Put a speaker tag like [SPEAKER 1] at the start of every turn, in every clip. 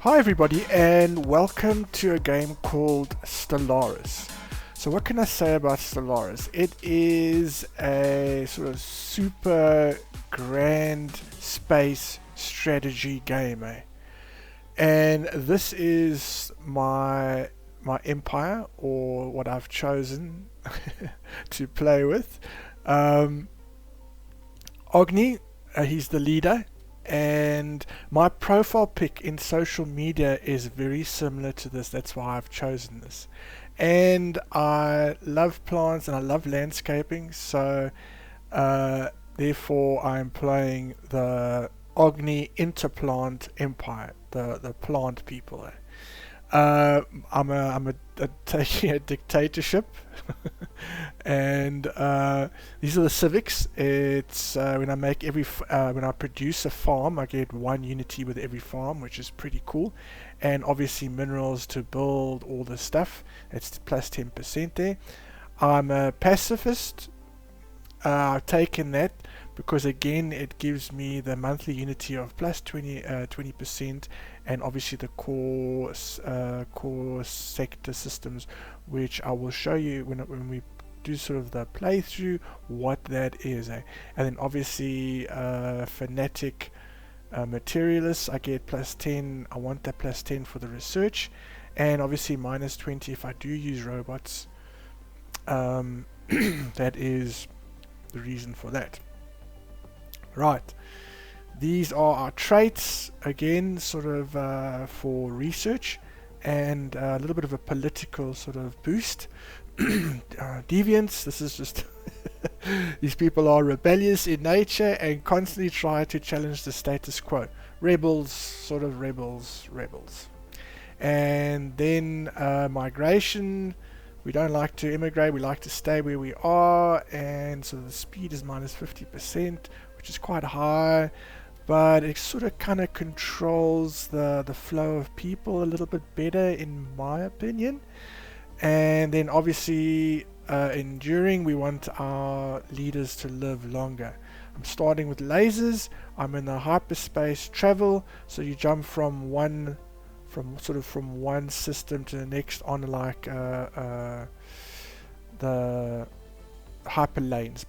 [SPEAKER 1] Hi everybody and welcome to a game called Stellaris. So what can I say about Stellaris? It is a sort of super grand space strategy game, and this is my empire, or what I've chosen to play with. Ogni, he's the leader, and my profile pic in social media is very similar to this. That's why I've chosen this. And I love plants and I love landscaping, so therefore I'm playing the Ogni Interplant Empire, the plant people. I'm taking a dictatorship, and these are the civics. It's when I make when I produce a farm, I get 1 unity with every farm, which is pretty cool, and obviously minerals to build all the stuff. It's plus 10% there. I'm a pacifist. I've taken that because again it gives me the monthly unity of plus 20%, and obviously the core sector systems, which I will show you when we do sort of the playthrough what that is. And then obviously fanatic materialists, I get plus 10. I want that plus 10 for the research, and obviously minus 20 if I do use robots. That is the reason for that. Right, these are our traits, again sort of for research, and a little bit of a political sort of boost. Deviants, this is just these people are rebellious in nature and constantly try to challenge the status quo. Rebels, sort of rebels. And then migration, we don't like to immigrate, we like to stay where we are, and so the speed is minus 50%, which is quite high, but it sort of kind of controls the flow of people a little bit better in my opinion. And then obviously enduring, we want our leaders to live longer. I'm starting with lasers. I'm in a hyperspace travel, so you jump from one system to the next on like the hyper lanes.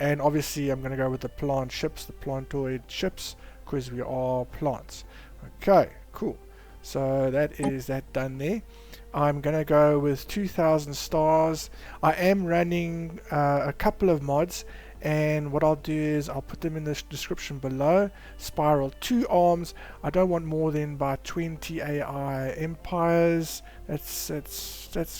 [SPEAKER 1] And obviously I'm going to go with the plant ships, the plantoid ships, because we are plants. Okay, cool. So that is that done there. I'm going to go with 2000 stars. I am running a couple of mods, and what I'll do is I'll put them in the description below. Spiral 2 arms. I don't want more than about 20 AI empires. That's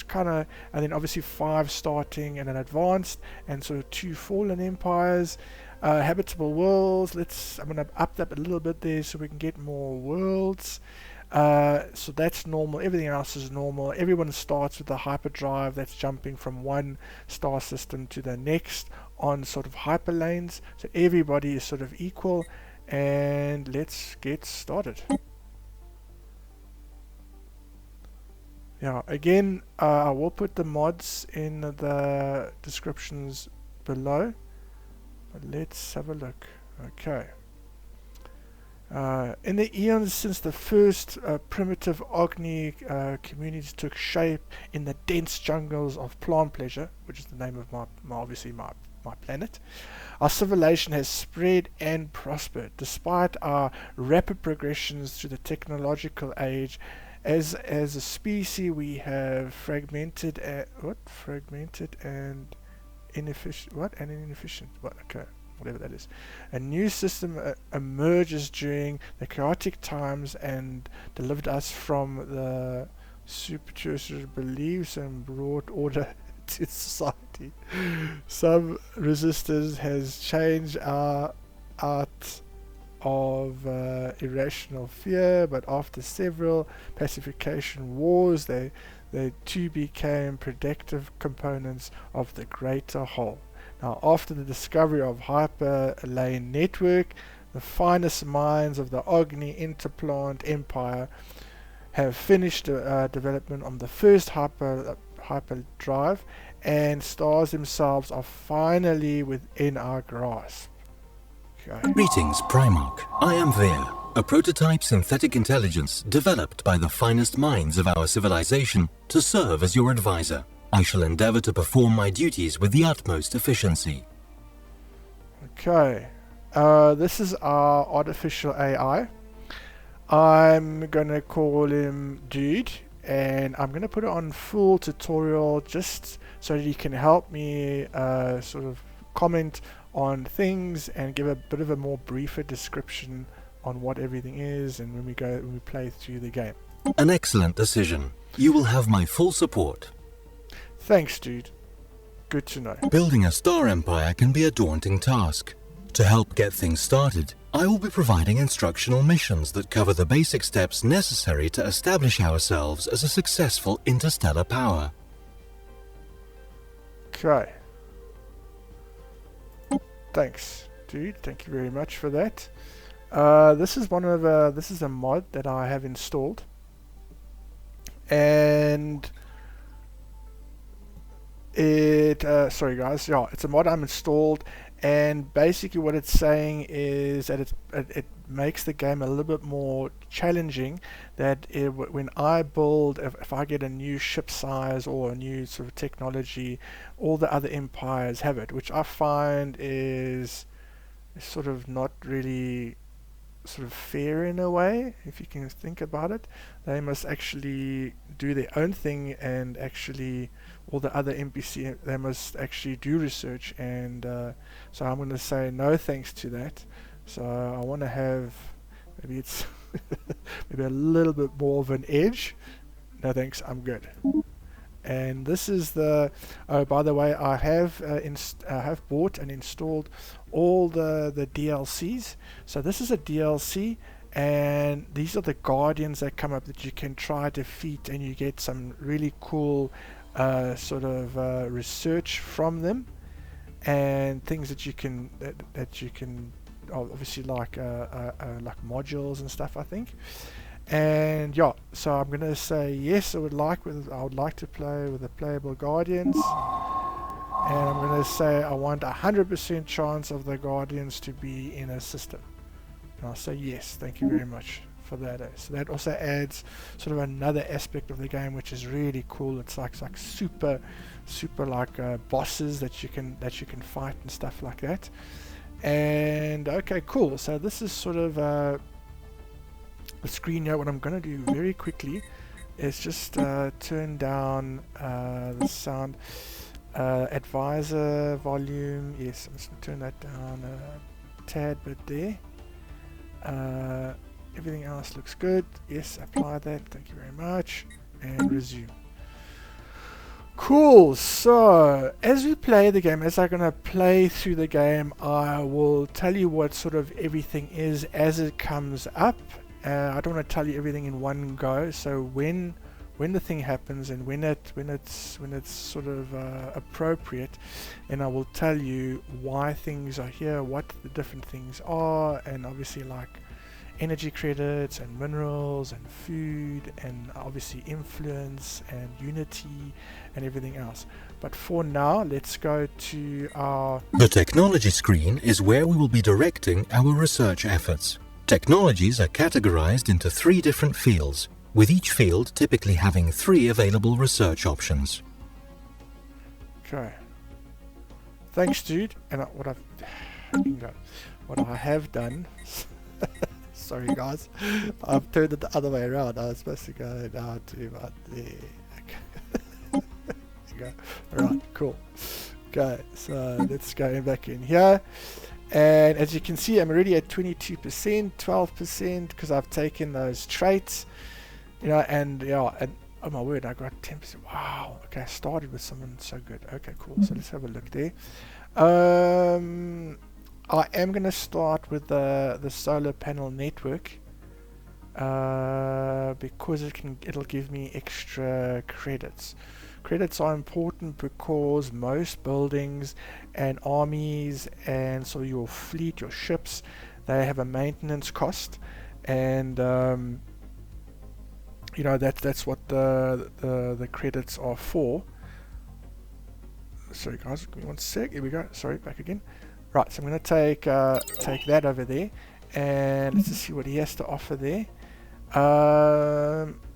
[SPEAKER 1] kind of, and then obviously 5 starting and an advanced, and sort of 2 fallen empires. Habitable worlds. I'm going to up that a little bit there so we can get more worlds. So that's normal. Everything else is normal. Everyone starts with a hyperdrive that's jumping from one star system to the next on sort of hyper lanes, so everybody is sort of equal. And let's get started. Yeah, again I will put the mods in the descriptions below, but let's have a look. Okay. In the eons since the first primitive Ogni communities took shape in the dense jungles of Plant Pleasure, which is the name of my planet, our civilization has spread and prospered. Despite our rapid progressions through the technological age, as a species we have fragmented and inefficient. Okay, whatever that is. A new system emerges during the chaotic times and delivered us from the superstitious beliefs and brought order to society. Some resistance has changed our art of irrational fear, but after several pacification wars, they too became productive components of the greater whole. Now, after the discovery of Hyperlane Network, the finest minds of the Ogni Interplant Empire have finished development on the first hyperdrive, and stars themselves are finally within our grasp. Okay.
[SPEAKER 2] Greetings, Primarch. I am Veer. A prototype synthetic intelligence developed by the finest minds of our civilization to serve as your advisor. I shall endeavor to perform my duties with the utmost efficiency.
[SPEAKER 1] Okay. This is our artificial AI. I'm gonna call him Dude, and I'm gonna put it on full tutorial just so that he can help me sort of comment on things and give a bit of a more briefer description on what everything is and when we play through the game.
[SPEAKER 2] An excellent decision. You will have my full support.
[SPEAKER 1] Thanks, Dude. Good to know.
[SPEAKER 2] Building a star empire can be a daunting task. To help get things started, I will be providing instructional missions that cover the basic steps necessary to establish ourselves as a successful interstellar power.
[SPEAKER 1] Okay. Thanks, Dude. Thank you very much for that. This is a mod that I have installed, and sorry guys, yeah, it's a mod I'm installed, and basically what it's saying is that it makes the game a little bit more challenging. That when I build, if I get a new ship size or a new sort of technology, all the other empires have it, which I find is sort of not really sort of fair in a way. If you can think about it, they must actually do their own thing, and actually all the other NPC, they must actually do research, and so I'm going to say no thanks to that. So I want to have, maybe it's maybe a little bit more of an edge. No thanks, I'm good. And this is the, oh, by the way, I have bought and installed all the DLCs. So this is a DLC, and these are the guardians that come up that you can try to defeat, and you get some really cool sort of research from them, and things that you can obviously like modules and stuff, I think. And yeah, so I'm gonna say yes. I would like to play with the playable guardians, and I'm gonna say I want 100% chance of the guardians to be in a system, and I'll say yes. Thank you very much for that. So that also adds sort of another aspect of the game, which is really cool. It's like super like bosses that you can fight and stuff like that. And okay, cool. So this is sort of the screen here. What I'm going to do very quickly is just turn down the sound, advisor volume. Yes, I'm just going to turn that down a tad bit there. Everything else looks good. Yes, apply that. Thank you very much. And resume. Cool. So as we play the game, as I'm going to play through the game, I will tell you what sort of everything is as it comes up. I don't want to tell you everything in one go. So when the thing happens, and when it's sort of appropriate, and I will tell you why things are here, what the different things are, and obviously like energy credits and minerals and food and obviously influence and unity and everything else. But for now, let's go to our...
[SPEAKER 2] The technology screen is where we will be directing our research efforts. Technologies are categorized into 3 different fields, with each field typically having 3 available research options.
[SPEAKER 1] Okay. Thanks, Dude. And what I have done... Sorry guys, I've turned it the other way around. I was supposed to go down to about there. Okay. There you go. Alright, cool. Okay, so let's go back in here. And as you can see, I'm already at 22%, 12%, because I've taken those traits. You know, and yeah, and oh my word, I got 10%. Wow. Okay, I started with someone so good. Okay, cool. So let's have a look there. I am going to start with the solar panel network because it'll give me extra credits. Credits are important because most buildings and armies and so your fleet, your ships, they have a maintenance cost, and you know that's what the credits are for. Sorry guys, give me one sec. Here we go. Sorry, back again. Right, so I'm going to take that over there, And let's just see what he has to offer there.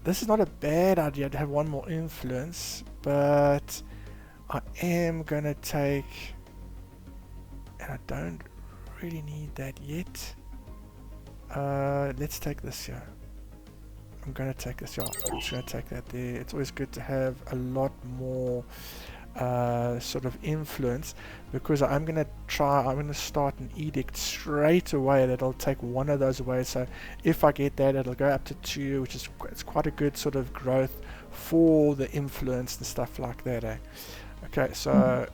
[SPEAKER 1] This is not a bad idea to have one more influence, but I am gonna take, and I don't really need that yet. Let's take this here. I'm gonna take this here. I'm just gonna take that there. It's always good to have a lot more sort of influence, because I'm gonna start an edict straight away that'll take one of those away. So if I get that, it'll go up to 2, which is it's quite a good sort of growth for the influence and stuff like that. Okay, so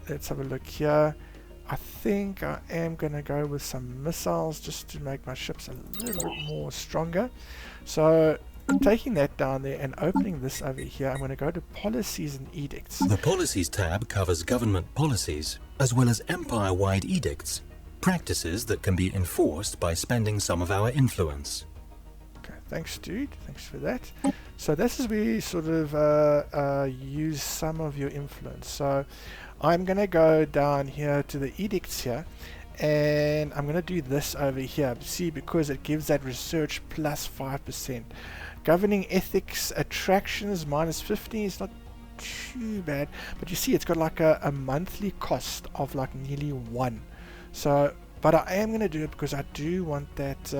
[SPEAKER 1] let's have a look here. I think I am gonna go with some missiles just to make my ships a little bit more stronger. So taking that down there and opening this over here, I'm going to go to policies and edicts.
[SPEAKER 2] The policies tab covers government policies, as well as empire-wide edicts, practices that can be enforced by spending some of our influence.
[SPEAKER 1] Okay, thanks dude, thanks for that. So this is where you sort of use some of your influence. So I'm going to go down here to the edicts here, and I'm going to do this over here. See, because it gives that research plus 5%. Governing ethics attractions minus 50 is not too bad, but you see it's got like a monthly cost of like nearly 1. So, but I am going to do it because I do want that.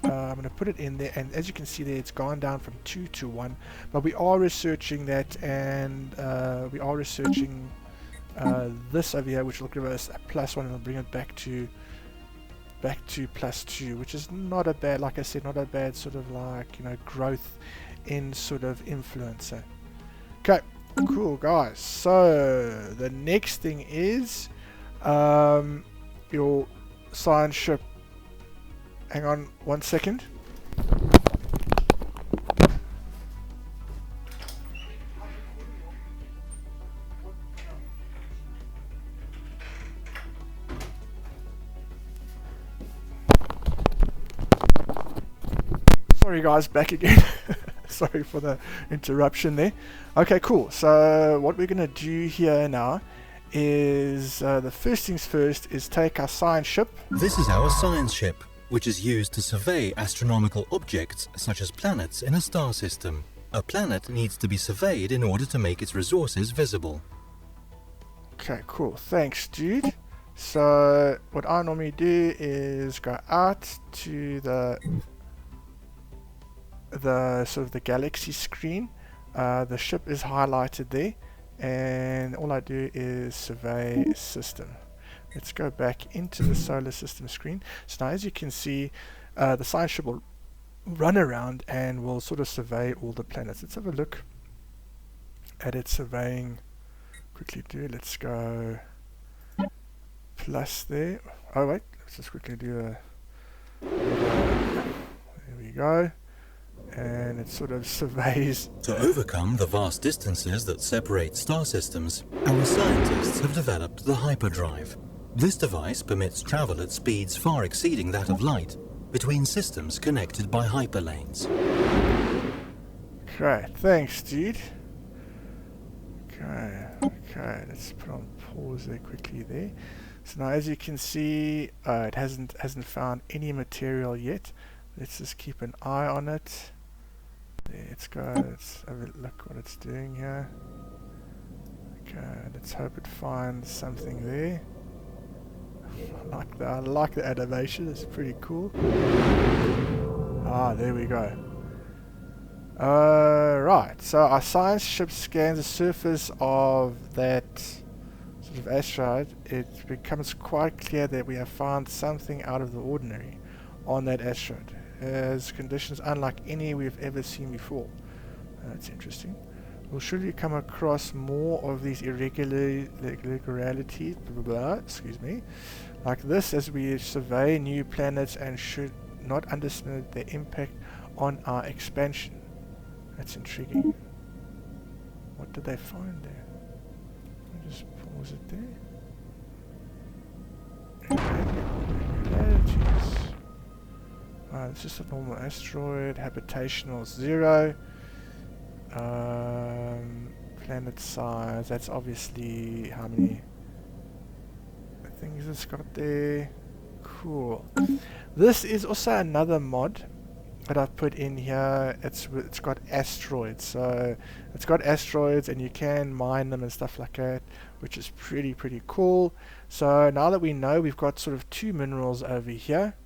[SPEAKER 1] I'm going to put it in there, and as you can see there, it's gone down from 2 to 1. But we are researching that, and we are researching this over here, which will give us a +1, and will bring it back to +2, which is not a bad, like I said, not a bad sort of like, you know, growth in sort of influencer. Okay, cool guys. So the next thing is your science ship. Hang on 1 second. Sorry guys, back again. Sorry for the interruption there. Okay, cool. So what we're going to do here now is the first things first is take our science ship.
[SPEAKER 2] This is our science ship, which is used to survey astronomical objects such as planets in a star system. A planet needs to be surveyed in order to make its resources visible.
[SPEAKER 1] Okay, cool. Thanks, dude. So what I normally do is go out to the sort of the galaxy screen. The ship is highlighted there, and all I do is survey system. Let's go back into the solar system screen. So now as you can see, the science ship will run around and will sort of survey all the planets. Let's have a look at it surveying. Quickly do, let's go plus there. Oh wait, let's just quickly do there we go. And it sort of surveys.
[SPEAKER 2] To overcome the vast distances that separate star systems, our scientists have developed the hyperdrive. This device permits travel at speeds far exceeding that of light between systems connected by hyperlanes.
[SPEAKER 1] Okay, thanks, dude. Okay, let's put on pause there quickly there. So now, as you can see, it hasn't found any material yet. Let's just keep an eye on it. There, let's go. Let's have a look what it's doing here. Okay, let's hope it finds something there. I like the animation. It's pretty cool. Ah, there we go. Right. So our science ship scans the surface of that sort of asteroid. It becomes quite clear that we have found something out of the ordinary on that asteroid. As conditions unlike any we've ever seen before. That's interesting. We'll surely come across more of these irregularities, excuse me, like this as we survey new planets, and should not underestimate their impact on our expansion. That's intriguing. What did they find there? I'll just pause it there. Irregularities. It's just a normal asteroid. Habitational 0. Planet size. That's obviously how many things it's got there. Cool. This is also another mod that I've put in here. It's got asteroids, so it's got asteroids and you can mine them and stuff like that, which is pretty cool. So now that we know we've got sort of 2 minerals over here,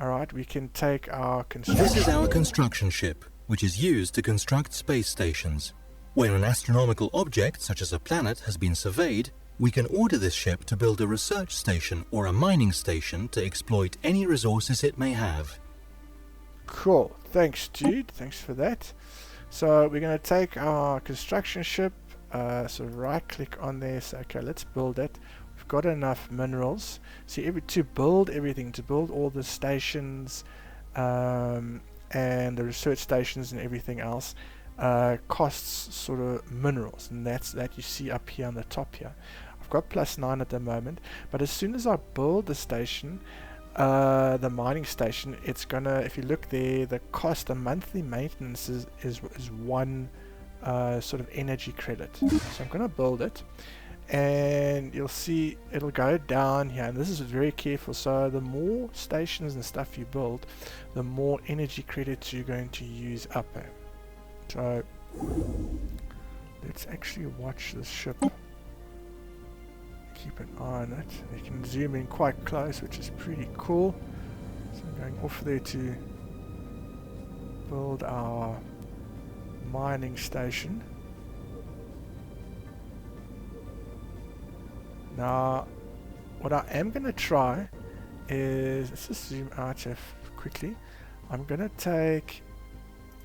[SPEAKER 1] alright, we can take our construction.
[SPEAKER 2] This is our construction ship, which is used to construct space stations. When an astronomical object, such as a planet, has been surveyed, we can order this ship to build a research station or a mining station to exploit any resources it may have.
[SPEAKER 1] Cool. Thanks, dude. Thanks for that. So we're going to take our construction ship, so right click on there, so okay, let's build it. We've got enough minerals. See, to build everything, to build all the stations and the research stations and everything else, costs sort of minerals, and that you see up here on the top here. I've got +9 at the moment, but as soon as I build the station, the mining station, it's gonna, if you look there, the cost, the monthly maintenance is 1 sort of energy credit. So I'm gonna build it, and you'll see it'll go down here, and this is very careful. So the more stations and stuff you build, the more energy credits you're going to use up. So let's actually watch this ship. Keep an eye on it. You can zoom in quite close, which is pretty cool. So I'm going off there to build our mining station. Now, what I am going to try is, let's just zoom out here quickly. I'm going to take...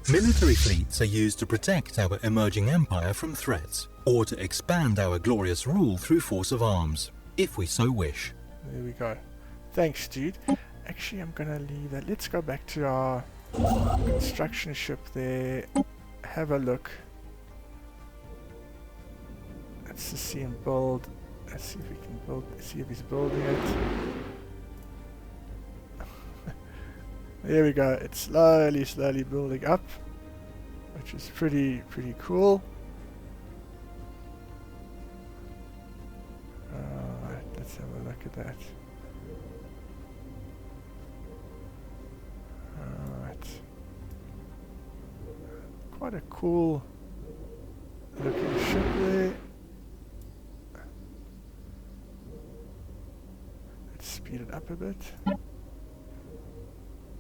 [SPEAKER 2] Military fleets are used to protect our emerging empire from threats, or to expand our glorious rule through force of arms, if we so wish.
[SPEAKER 1] There we go. Thanks, dude. Actually, I'm going to leave that. Let's go back to our construction ship there. Have a look. Let's just see him build. Let's see if we can build. See if he's building it. There we go. It's slowly building up, which is pretty cool. Alright, let's have a look at that. Alright. Quite a cool looking ship there. Let's speed it up a bit.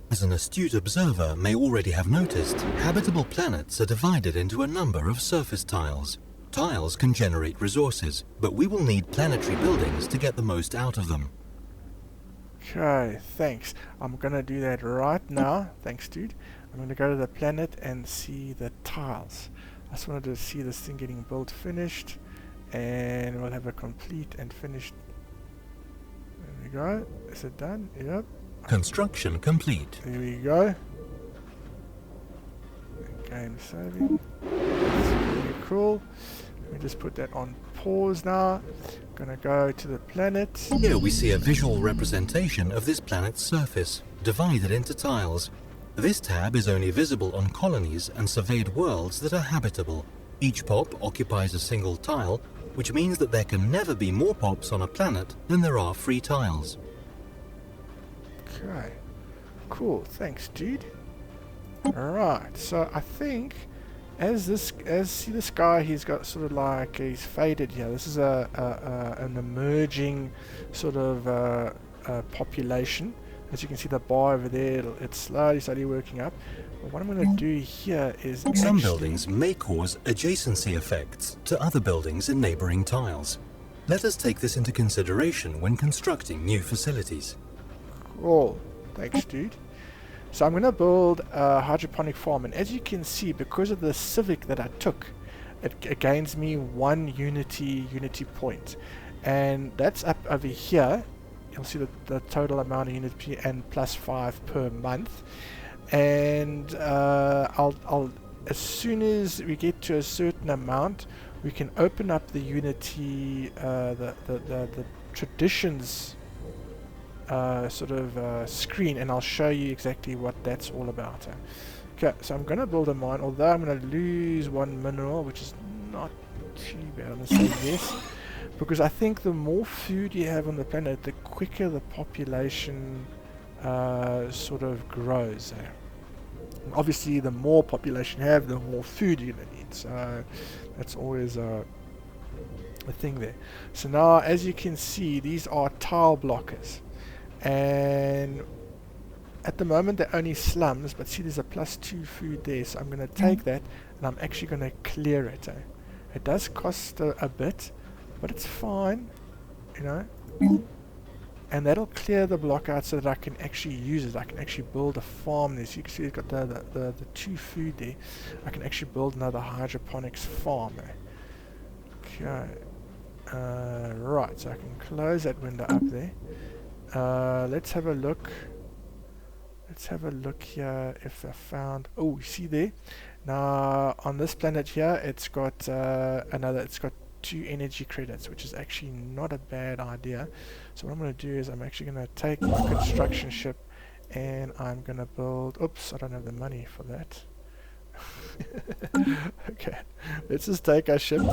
[SPEAKER 2] As an astute observer may already have noticed, habitable planets are divided into a number of surface tiles. Tiles can generate resources, but we will need planetary buildings to get the most out of them.
[SPEAKER 1] Okay, thanks. I'm gonna do that right now. Thanks, dude. I'm gonna go to the planet and see the tiles. I just wanted to see this thing getting built finished, and we'll have a complete and finished. There we go. Is it done? Yep.
[SPEAKER 2] Construction complete.
[SPEAKER 1] There we go. Game saving. That's really cool. Let me just put that on pause now. Gonna go to the planet.
[SPEAKER 2] Here we see a visual representation of this planet's surface, divided into tiles. This tab is only visible on colonies and surveyed worlds that are habitable. Each pop occupies a single tile, which means that there can never be more pops on a planet than there are free tiles.
[SPEAKER 1] Okay, cool. Thanks, dude. Alright, so I think see this guy, he's got sort of like, he's faded here. This is an emerging sort of population. As you can see, the bar over there, it's slowly working up. But what I'm going to do here is
[SPEAKER 2] some buildings may cause adjacency effects to other buildings in neighboring tiles. Let us take this into consideration when constructing new facilities.
[SPEAKER 1] Cool. Thanks, dude. So I'm going to build a hydroponic farm, and as you can see, because of the civic that I took, it gains me 1 unity point, and that's up over here. You'll see the total amount of unity and +5 per month. And I'll as soon as we get to a certain amount, we can open up the unity, the traditions sort of screen, and I'll show you exactly what that's all about. Okay, so I'm going to build a mine, although I'm going to lose 1 mineral, which is not too bad. I'm going to say yes. because I think the more food you have on the planet, the quicker the population sort of grows. And obviously, the more population you have, the more food you're going to need. So that's always a thing there. So now, as you can see, these are tile blockers. And at the moment, they're only slums, but see, there's a +2 food there. So I'm going to take that, and I'm actually going to clear it. It does cost a bit, but it's fine, you know. And that'll clear the block out so that I can actually use it. I can actually build a farm there. So you can see it's got the 2 food there. I can actually build another hydroponics farm. Okay. Right, so I can close that window up there. Let's have a look. Let's have a look here if I found... Oh, you see there? Now, on this planet here, it's got it's got 2 energy credits, which is actually not a bad idea. So what I'm going to do is I'm actually going to take my construction ship and I'm going to build... Oops, I don't have the money for that. Okay, let's just take our ship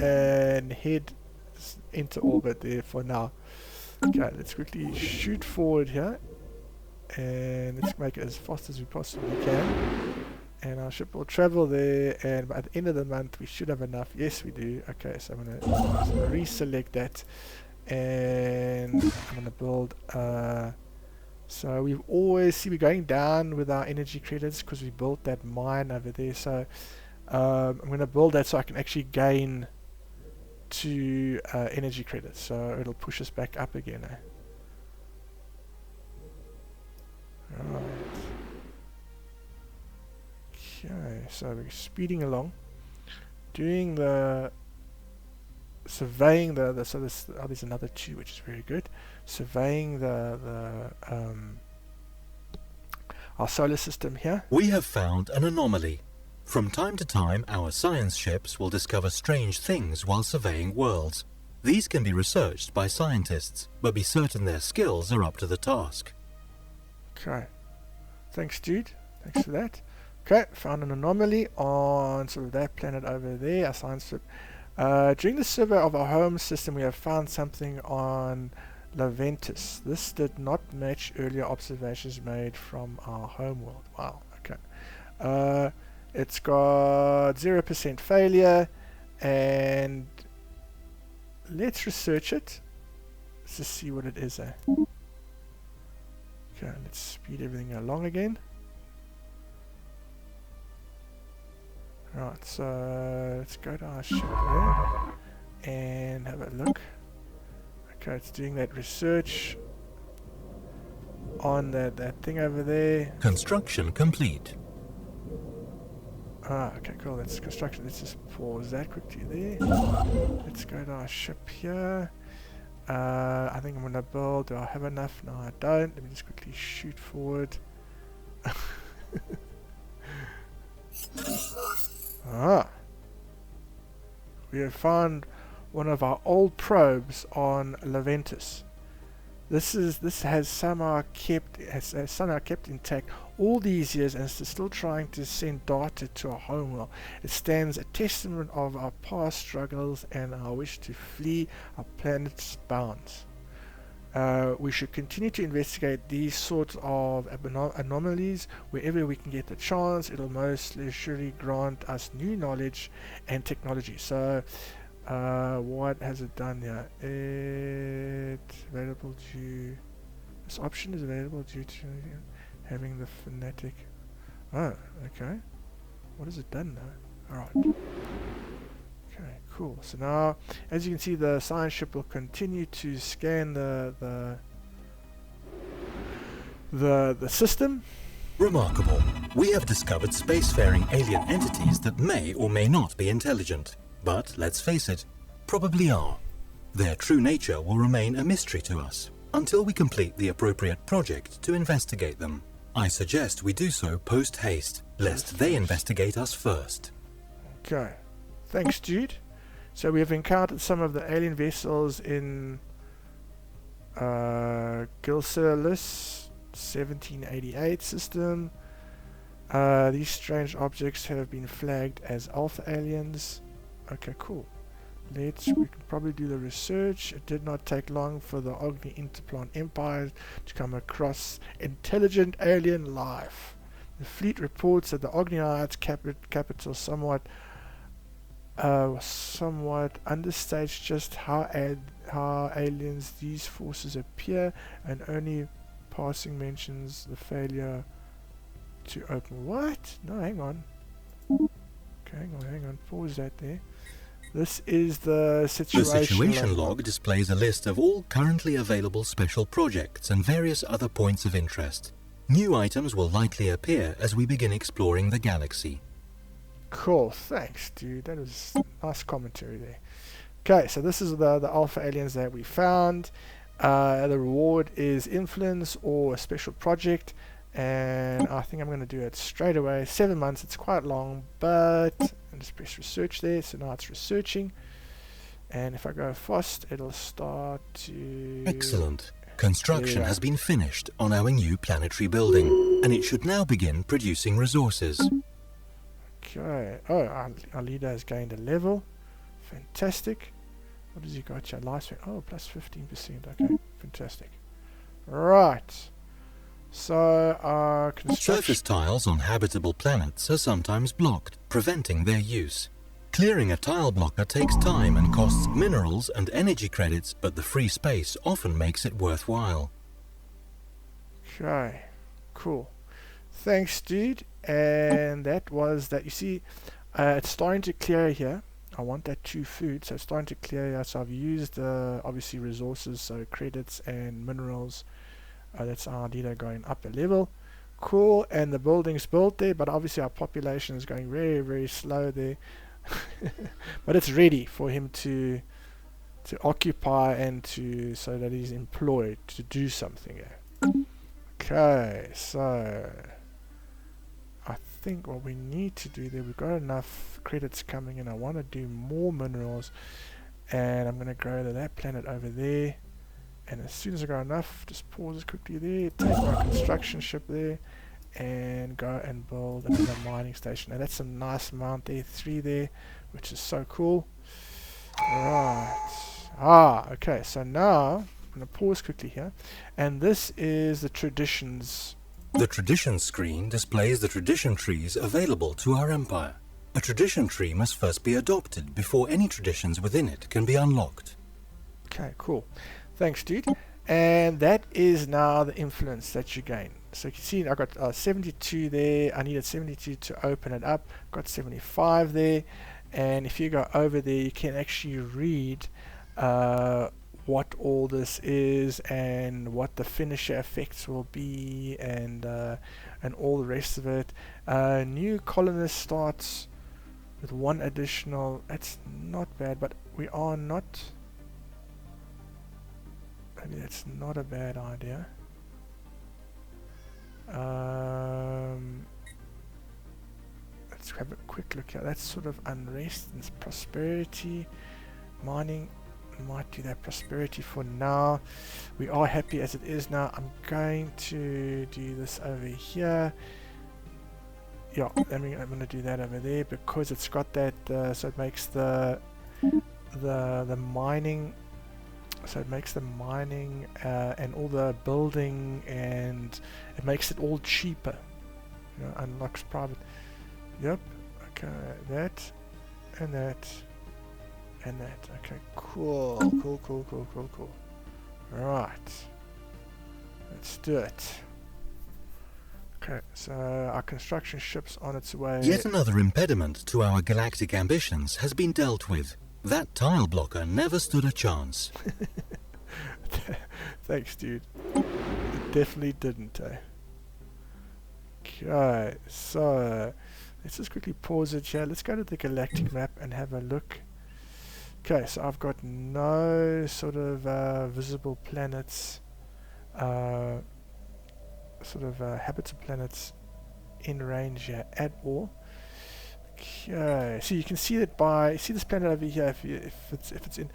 [SPEAKER 1] and head into orbit there for now. Okay, let's quickly shoot forward here and let's make it as fast as we possibly can. And our ship will travel there, and by the end of the month we should have enough. Yes, we do. Okay, so I'm going to reselect that, and I'm going to build... so we've always... See, we're going down with our energy credits because we built that mine over there. So I'm going to build that so I can actually gain 2 energy credits. So it'll push us back up again. Right. Okay, so we're speeding along, doing the surveying so there's another 2, which is very good. Surveying our solar system here.
[SPEAKER 2] We have found an anomaly. From time to time, our science ships will discover strange things while surveying worlds. These can be researched by scientists, but be certain their skills are up to the task.
[SPEAKER 1] Okay, thanks, dude. Thanks for that. Okay, found an anomaly on sort of that planet over there, our science ship. During the survey of our home system, we have found something on Leventus. This did not match earlier observations made from our home world. Wow, okay. It's got 0% failure, and let's research it. Let's just see what it is. Okay, let's speed everything along again. Right, so let's go to our ship there and have a look. Okay, it's doing that research on that thing over there.
[SPEAKER 2] Construction complete.
[SPEAKER 1] Okay, cool. That's construction. Let's just pause that quickly there. Let's go to our ship here. I think I'm going to build. Do I have enough? No, I don't. Let me just quickly shoot forward. We have found one of our old probes on Leventus. This has somehow kept intact all these years, and is still trying to send data to our homeworld. It stands a testament of our past struggles and our wish to flee our planet's bounds. We should continue to investigate these sorts of anomalies wherever we can get the chance. It'll most surely grant us new knowledge and technology. So, what has it done here? This option is available due to having the phonetic. Oh, okay. What has it done now? Alright. Okay, cool. So now, as you can see, the science ship will continue to scan the system.
[SPEAKER 2] Remarkable. We have discovered spacefaring alien entities that may or may not be intelligent. But, let's face it, probably are. Their true nature will remain a mystery to us, until we complete the appropriate project to investigate them. I suggest we do so post-haste, lest they investigate us first.
[SPEAKER 1] Okay. Thanks, Jude. So we have encountered some of the alien vessels in Stellaris 1788 system. These strange objects have been flagged as alpha aliens. Okay, cool. We can probably do the research. It did not take long for the Ogni Interplan Empire to come across intelligent alien life. The fleet reports that the Ogniites capital somewhat understates just how aliens these forces appear, and only passing mentions the failure to open. What? No, hang on. Okay, hang on. Pause that there. This is the situation
[SPEAKER 2] log displays a list of all currently available special projects and various other points of interest. New items will likely appear as we begin exploring the galaxy.
[SPEAKER 1] Cool, thanks dude, that was nice commentary there. Okay, so this is the alpha aliens that we found. The reward is influence or a special project, and I think I'm going to do it straight away. 7 months, it's quite long, but I'll just press research there. So now it's researching, and if I go fast it'll start to...
[SPEAKER 2] Excellent. Construction has been finished on our new planetary building, and it should now begin producing resources.
[SPEAKER 1] Okay, oh, our leader has gained a level. Fantastic. What has he got here? Lifespan, oh, plus 15%. Okay, fantastic. Right. So our construction...
[SPEAKER 2] Surface tiles on habitable planets are sometimes blocked, preventing their use. Clearing a tile blocker takes time and costs minerals and energy credits, but the free space often makes it worthwhile.
[SPEAKER 1] Okay, cool. Thanks, dude. And that was that. You see, it's starting to clear here. I want that 2 food, so it's starting to clear here. So I've used obviously resources, so credits and minerals. That's our leader going up a level. Cool. And the building's built there, but obviously our population is going very, very slow there. But it's ready for him to occupy and so that he's employed to do something here. Okay, so I think what we need to do there, we've got enough credits coming in. I want to do more minerals, and I'm going to grow that planet over there. And as soon as I got enough, just pause it quickly there, take my construction ship there, and go and build another mining station. And that's a nice amount there, 3 there, which is so cool. Right. Okay, so now I'm going to pause quickly here, and this is the traditions.
[SPEAKER 2] The tradition screen displays the tradition trees available to our empire. A tradition tree must first be adopted before any traditions within it can be unlocked.
[SPEAKER 1] Okay, cool. Thanks, dude. And that is now the influence that you gain. So you can see I got 72 there. I needed 72 to open it up. Got 75 there. And if you go over there, you can actually read what all this is and what the finisher effects will be, and all the rest of it. New colonist starts with 1 additional. That's not bad, but we are not... Maybe that's not a bad idea. Let's have a quick look here. That's sort of unrest and prosperity. Mining, might do that prosperity for now. We are happy as it is now. I'm going to do this over here. Yeah, I'm going to do that over there because it's got that, so it makes the mining... So it makes the mining and all the building, and it makes it all cheaper. You know, unlocks private. Yep. Okay, that and that and that. Okay, cool. Cool. Right. Let's do it. Okay, so our construction ship's on its way.
[SPEAKER 2] Yet another impediment to our galactic ambitions has been dealt with. That tile blocker never stood a chance.
[SPEAKER 1] Thanks, dude. It definitely didn't, eh? Okay, so let's just quickly pause it here. Let's go to the galactic map and have a look. Okay, so I've got no sort of visible planets, habitable planets in range here at all. Okay, so you can see that see this planet over here. If it's in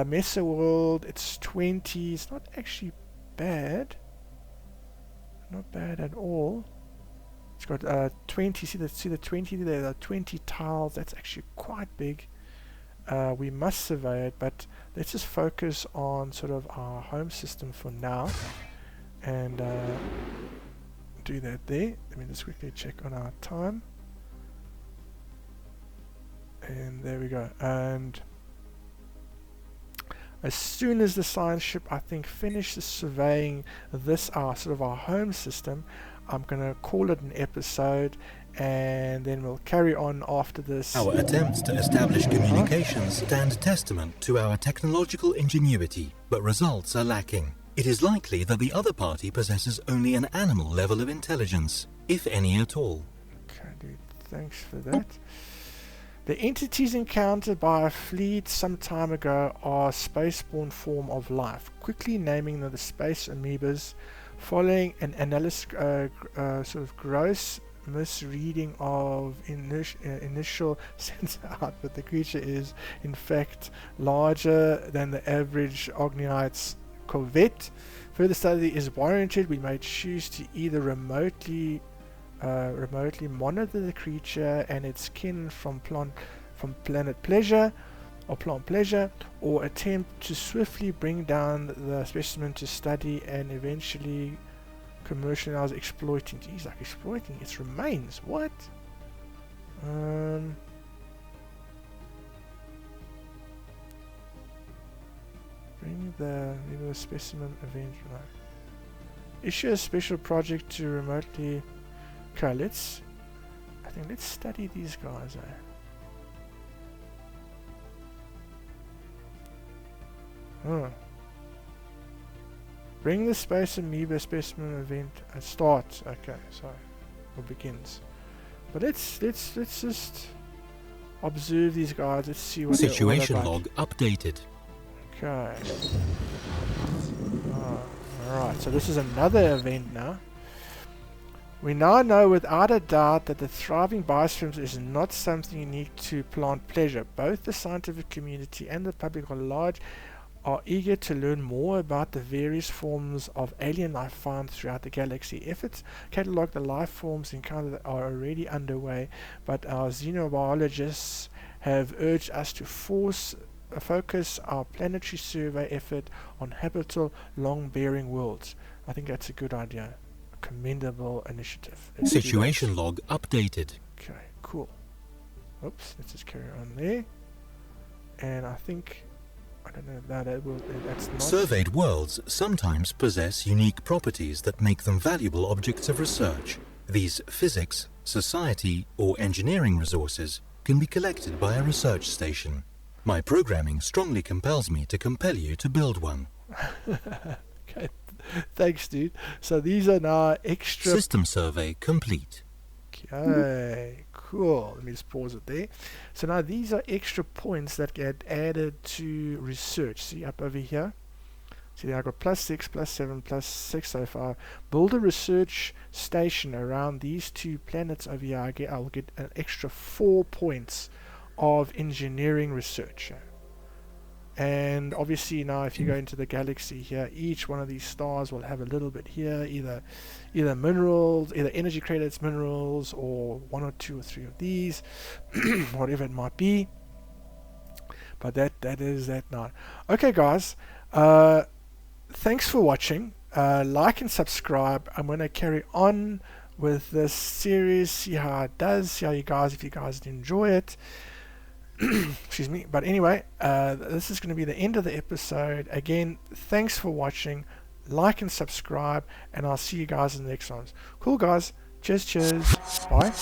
[SPEAKER 1] Mesa World, it's 20. It's not actually bad. Not bad at all. It's got 20. See the 20 there. There are 20 tiles. That's actually quite big. we must survey it, but let's just focus on sort of our home system for now, and do that there. Let me just quickly check on our time, and there we go. And as soon as the science ship, I think, finishes surveying this, sort of our home system, I'm gonna call it an episode, and then we'll carry on after this.
[SPEAKER 2] Our attempts to establish communications stand testament to our technological ingenuity, but results are lacking. It is likely that the other party possesses only an animal level of intelligence, if any at all.
[SPEAKER 1] Okay, dude, thanks for that. The entities encountered by a fleet some time ago are a spaceborne form of life, quickly naming them the space amoebas, following an analysis, sort of gross misreading of initial sensor output. The creature is, in fact, larger than the average Ogniite's corvette. Further study is warranted. We may choose to either remotely monitor the creature and its kin from Planet Pleasure or Plant Pleasure, or attempt to swiftly bring down the specimen to study and eventually commercialize, exploiting. Geez, like exploiting its remains. What? Bring the specimen event. Right. Issue a special project to remotely. Okay, let's study these guys. Bring the space amoeba specimen event starts. Okay, sorry, or begins. But let's just observe these guys. Let's see what
[SPEAKER 2] situation log updated.
[SPEAKER 1] Okay. Alright, so this is another event now. We now know without a doubt that the thriving biospheres is not something unique to Plant Pleasure. Both the scientific community and the public at large are eager to learn more about the various forms of alien life found throughout the galaxy. Efforts to catalog the life forms encountered are already underway, but our xenobiologists have urged us to focus our planetary survey effort on habitable, long-bearing worlds. I think that's a good idea. A commendable initiative.
[SPEAKER 2] Situation log updated.
[SPEAKER 1] Okay, cool. Oops, let's just carry on there. And I think, I don't know, that's not...
[SPEAKER 2] Surveyed worlds sometimes possess unique properties that make them valuable objects of research. These physics, society, or engineering resources can be collected by a research station. My programming strongly compels me to compel you to build one.
[SPEAKER 1] Okay, thanks, dude. So these are now extra...
[SPEAKER 2] System survey complete.
[SPEAKER 1] Okay, cool. Let me just pause it there. So now these are extra points that get added to research. See up over here? See, I got +6, +7, +6 so far. Build a research station around these two planets over here. I'll get an extra 4 points of engineering research. And obviously now if you go into the galaxy here, each one of these stars will have a little bit here, either minerals, either energy credits, minerals, or 1 or 2 or 3 of these, whatever it might be. But that is that now. Okay guys, thanks for watching. Like and subscribe. I'm going to carry on with this series, see how it does, see how if you guys enjoy it. Excuse me. But anyway, this is going to be the end of the episode. Again, thanks for watching. Like and subscribe, and I'll see you guys in the next ones. Cool guys. Cheers. Bye.